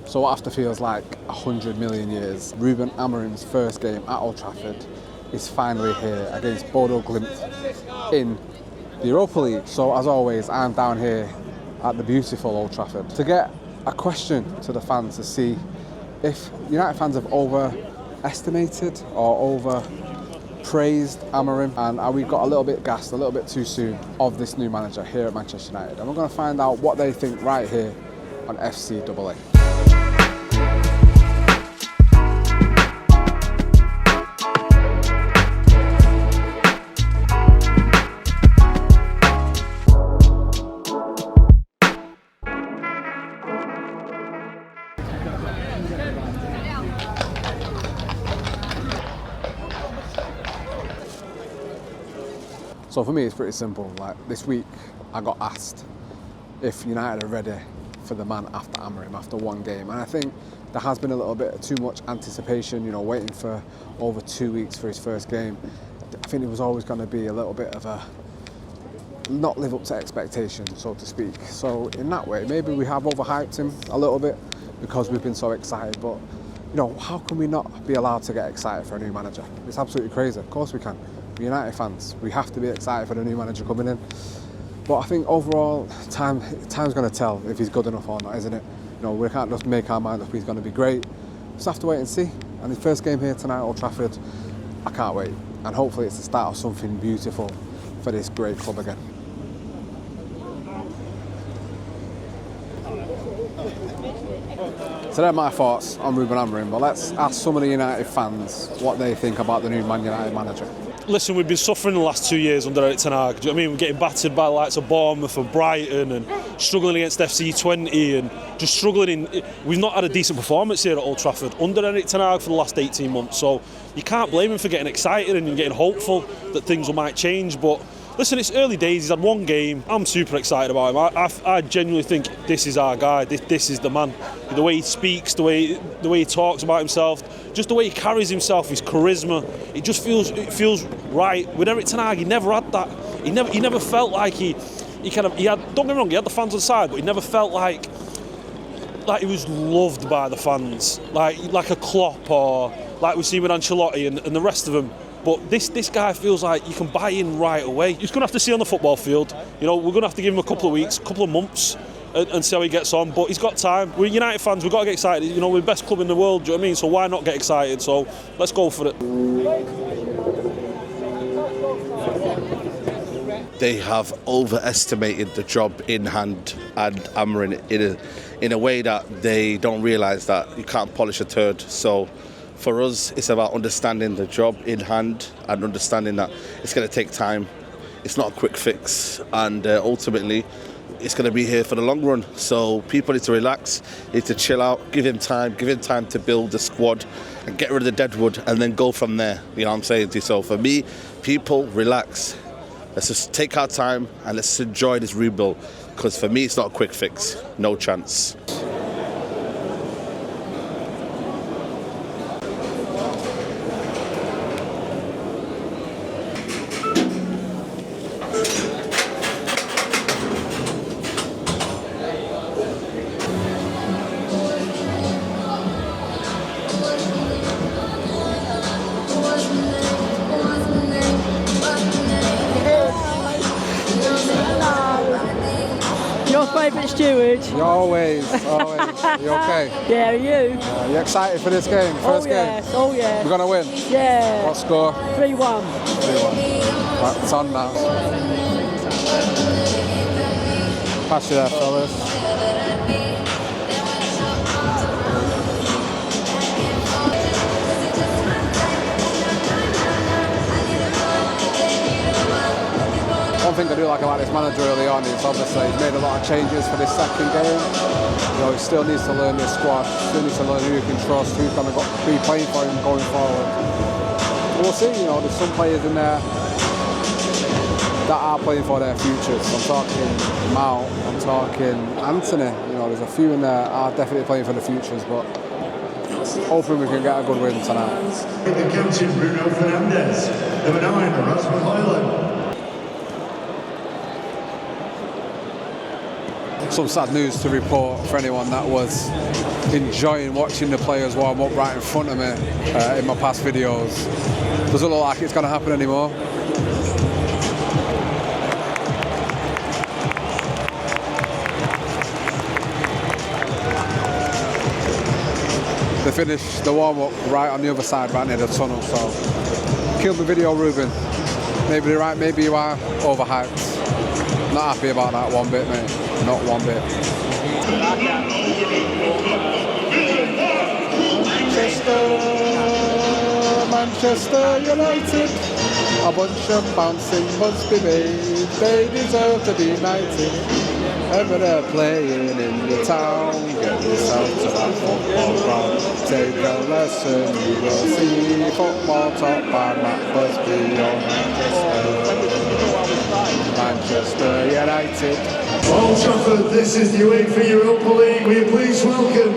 So what after feels like 100 million years, Ruben Amorim's first game at Old Trafford is finally here against Bodo Glimt in the Europa League. So as always, I'm down here at the beautiful Old Trafford to get a question to the fans to see if United fans have overestimated or overpraised Amorim, and are we got a little bit gassed, a little bit too soon of this new manager here at Manchester United. And we're going to find out what they think right here on FCAA. So for me, it's pretty simple. Like this week, I got asked if United are ready for the man after Amorim, after one game. And I think there has been a little bit too much anticipation, waiting for over 2 weeks for his first game. I think it was always going to be a little bit of a not live up to expectation, so to speak. So in that way, maybe we have overhyped him a little bit because we've been so excited. But, how can we not be allowed to get excited for a new manager? It's absolutely crazy. Of course we can. We're United fans. We have to be excited for the new manager coming in. But I think overall, time's going to tell if he's good enough or not, isn't it? We can't just make our mind up he's going to be great. Just have to wait and see. And the first game here tonight at Old Trafford, I can't wait. And hopefully it's the start of something beautiful for this great club again. So they're my thoughts on Ruben Amorim, but let's ask some of the United fans what they think about the new Man United manager. Listen, we've been suffering the last 2 years under Eric Ten Hag. Do you know what I mean? We're getting battered by the likes of Bournemouth and Brighton and struggling against FC20 and just struggling. We've not had a decent performance here at Old Trafford under Eric Ten Hag for the last 18 months. So you can't blame him for getting excited and getting hopeful that things might change. But listen, it's early days. He's had one game. I'm super excited about him. I genuinely think this is our guy. This is the man. The way he speaks, the way he talks about himself, just the way he carries himself, his charisma. It just feels right. With Eric Ten Hag, he never had that. He never felt like he had. Don't get me wrong, he had the fans on side, but he never felt like he was loved by the fans, like a Klopp or like we see with Ancelotti and the rest of them. But this guy feels like you can buy in right away. He's going to have to see on the football field. We're going to have to give him a couple of weeks, couple of months, and see how he gets on. But he's got time. We're United fans. We've got to get excited. We're the best club in the world. Do you know what I mean? So why not get excited? So let's go for it. They have overestimated the job in hand and Amorim in a way that they don't realise that you can't polish a turd. So for us, it's about understanding the job in hand and understanding that it's going to take time. It's not a quick fix, and ultimately, it's going to be here for the long run. So people need to relax, need to chill out, give him time to build the squad and get rid of the deadwood and then go from there. You know what I'm saying to you? So for me, people, relax. Let's just take our time and let's enjoy this rebuild, because for me, it's not a quick fix. No chance. Your favourite steward? Always. You okay? Yeah, are you? You excited for this game? First game? Oh yes. We're going to win? Yeah. What score? 3-1. 3-1. Right, it's on now. Pass you there, fellas. One thing I do like about this manager early on is obviously he's made a lot of changes for this second game. He still needs to learn the squad, still needs to learn who he can trust, who's going to be playing for him going forward. We'll see, there's some players in there that are playing for their futures. I'm talking Mount, I'm talking Anthony, there's a few in there that are definitely playing for the futures, but hoping we can get a good win tonight. The captain Bruno Fernandes, number 9 Rasmus Højlund. Some sad news to report for anyone that was enjoying watching the players warm up right in front of me in my past videos. Doesn't look like it's going to happen anymore. They finished the warm-up right on the other side, right near the tunnel, so killed the video, Ruben. Maybe you're right, maybe you are overhyped. Not happy about that one bit, mate. Not one bit. Manchester United. A bunch of bouncing must be made. They deserve to be knighted. Ever they're playing in the town, get yourself to that football ground. Take a lesson, you will see football taught by Matt Busby or Manchester United. Old Trafford, this is the UEFA Europa League. Will you please welcome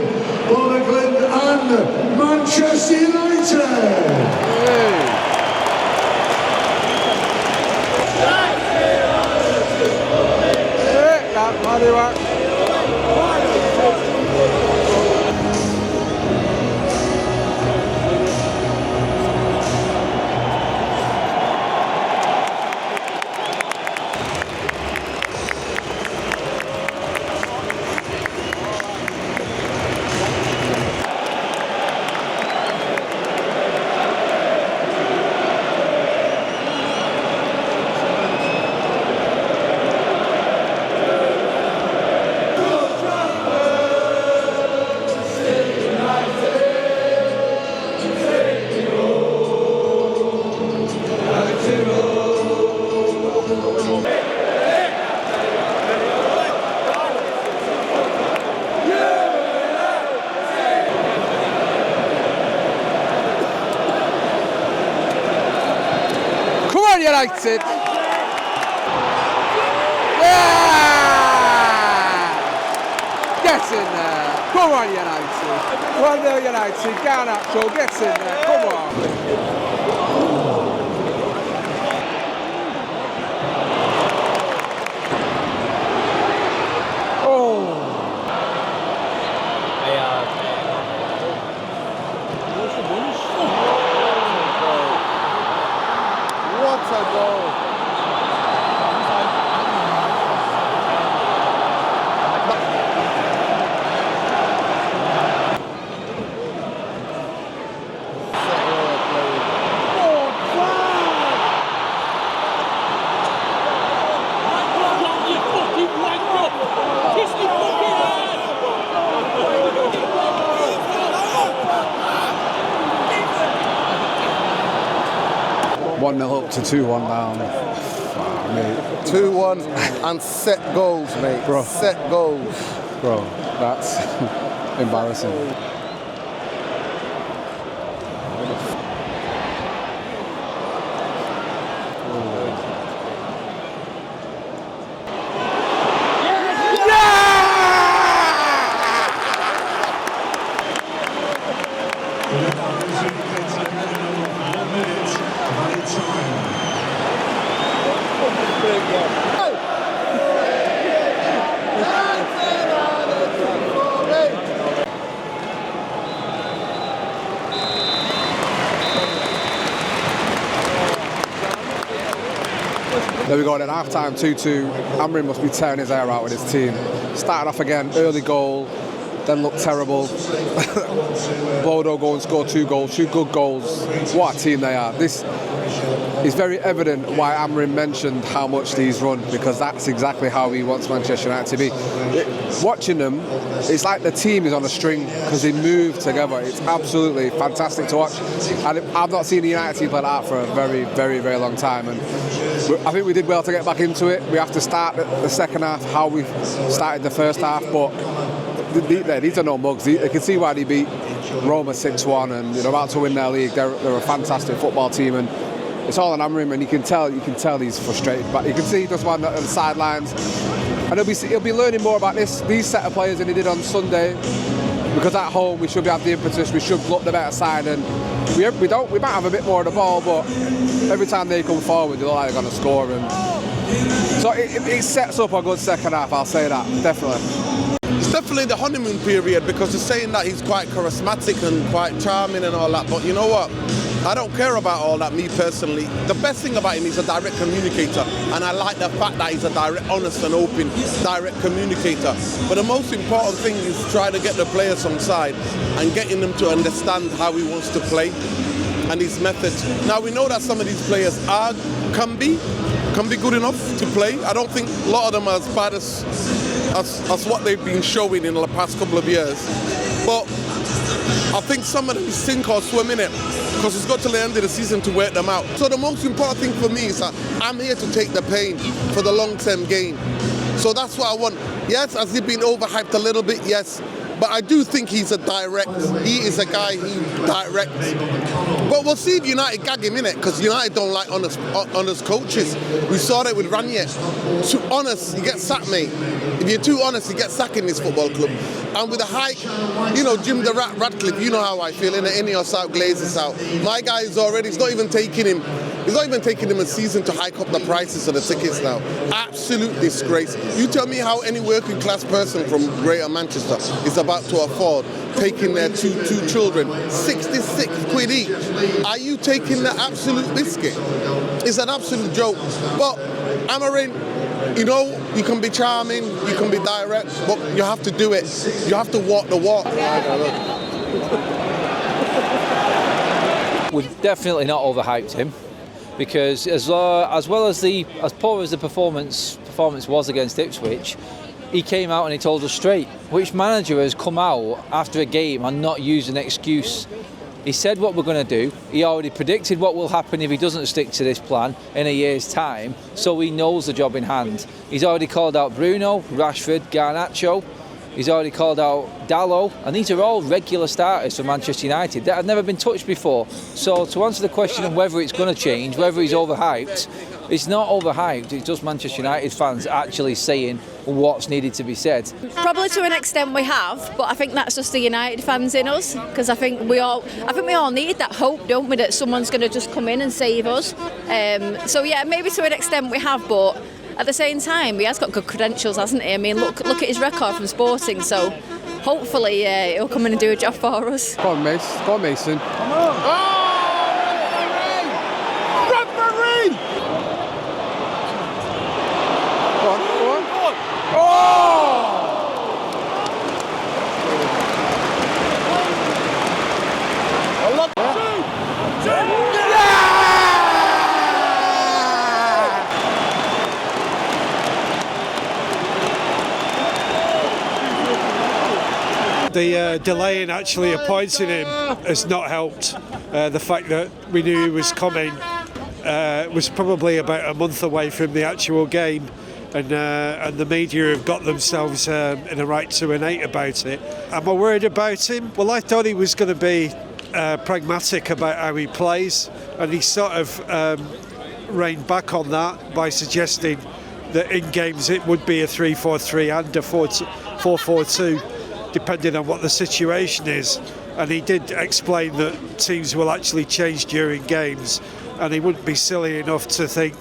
Bologna and Manchester United? Hey. United. Yeah! Get in there. Come on, United. 1-0 United. Garnacho gets in there. Come on. Up to 2-1 down. Oh, mate. 2-1 and set goals, mate. Bro. Set goals. Bro, that's embarrassing. There we go, then half-time 2-2. Amorim must be tearing his hair out with his team. Started off again, early goal, then looked terrible. Bodo go and score 2 goals, 2 good goals. What a team they are. This is very evident why Amorim mentioned how much these run, because that's exactly how he wants Manchester United to be. Watching them, it's like the team is on a string because they move together. It's absolutely fantastic to watch. And I've not seen the United team play like that for a very, very, very long time. And I think we did well to get back into it. We have to start the second half how we started the first half, but these are no mugs. You can see why they beat Roma 6-1 and they're about to win their league. They're a fantastic football team, and it's all on Amorim, and you can tell he's frustrated. But you can see he does one on the sidelines, and he'll be learning more about these set of players than he did on Sunday. Because at home we should have the impetus, we should look the better side, and we might have a bit more of the ball, but every time they come forward, they look like they're going to score. And so it sets up a good second half. I'll say that definitely. definitely the honeymoon period, because they're saying that he's quite charismatic and quite charming and all that. But you know what? I don't care about all that, me personally. The best thing about him is a direct communicator, and I like the fact that he's a direct, honest and open, direct communicator. But the most important thing is trying to get the players on side and getting them to understand how he wants to play and his methods. Now, we know that some of these players can be good enough to play. I don't think a lot of them are as bad as what they've been showing in the past couple of years. But I think some of them sink or swim in it, because it's got to the end of the season to work them out. So the most important thing for me is that I'm here to take the pain for the long-term gain. So that's what I want. Yes, has he been overhyped a little bit? Yes. But I do think he is a guy who directs. But we'll see if United gag him in it, because United don't like honest coaches. We saw that with Ranier. Too honest, you get sacked, mate. If you're too honest, you get sacked in this football club. And with the hype, Jim the Rat Radcliffe, you know how I feel, in the Ineos out, Glazers out. My guy is already, it's not even taking him a season to hike up the prices of the tickets now. Absolute disgrace. You tell me how any working class person from Greater Manchester is about to afford taking their two children, 66 quid each. Are you taking the absolute biscuit? It's an absolute joke. But Amorim, you can be charming, you can be direct, but you have to do it. You have to walk the walk. We've definitely not overhyped him, because as poor as the performance was against Ipswich, he came out and he told us straight. Which manager has come out after a game and not used an excuse? He said what we're going to do. He already predicted what will happen if he doesn't stick to this plan in a year's time, so he knows the job in hand. He's already called out Bruno, Rashford, Garnacho. He's already called out Dalot, and these are all regular starters for Manchester United that have never been touched before. So to answer the question of whether it's going to change, whether he's overhyped, it's not overhyped. It's just Manchester United fans actually saying what's needed to be said. Probably to an extent we have, but I think that's just the United fans in us, because I think we all need that hope, don't we, that someone's going to just come in and save us. So yeah, maybe to an extent we have, but at the same time, he has got good credentials, hasn't he? I mean, look at his record from Sporting, so hopefully he'll come in and do a job for us. Go on, Mason. Go on, Mason. Come on. Referee! Go on. Oh! The delay in actually appointing him has not helped. The fact that we knew he was coming was probably about a month away from the actual game, and the media have got themselves in a right to innate about it. Am I worried about him? Well, I thought he was going to be pragmatic about how he plays, and he sort of reined back on that by suggesting that in games it would be a 3-4-3 and a 4-4-2. Depending on what the situation is, and he did explain that teams will actually change during games, and he wouldn't be silly enough to think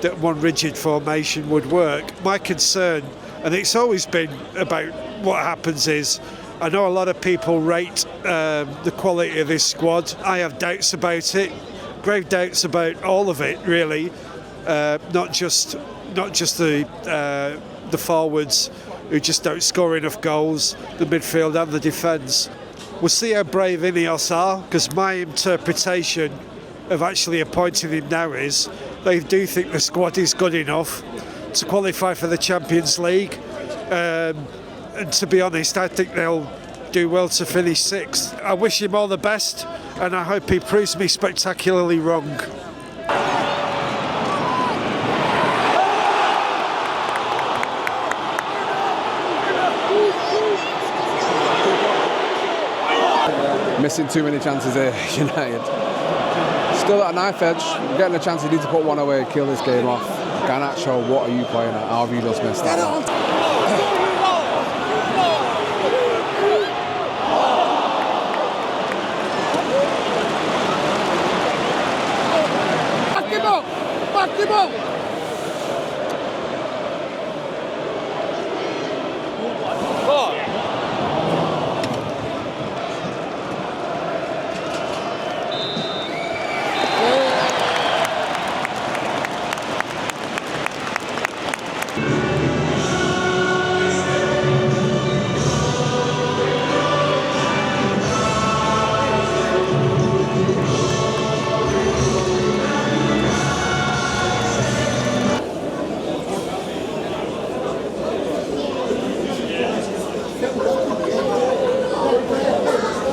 that one rigid formation would work. My concern, and it's always been about what happens, is I know a lot of people rate the quality of this squad. I have doubts about it, grave doubts about all of it really, not just the forwards who just don't score enough goals, the midfield and the defence. We'll see how brave Ineos are, because my interpretation of actually appointing him now is they do think the squad is good enough to qualify for the Champions League, and to be honest, I think they'll do well to finish sixth. I wish him all the best, and I hope he proves me spectacularly wrong. Missing too many chances here, United. Still at a knife edge, getting a chance, you need to put one away, kill this game off. Garnacho, what are you playing at? How have you just missed that one? Back him up!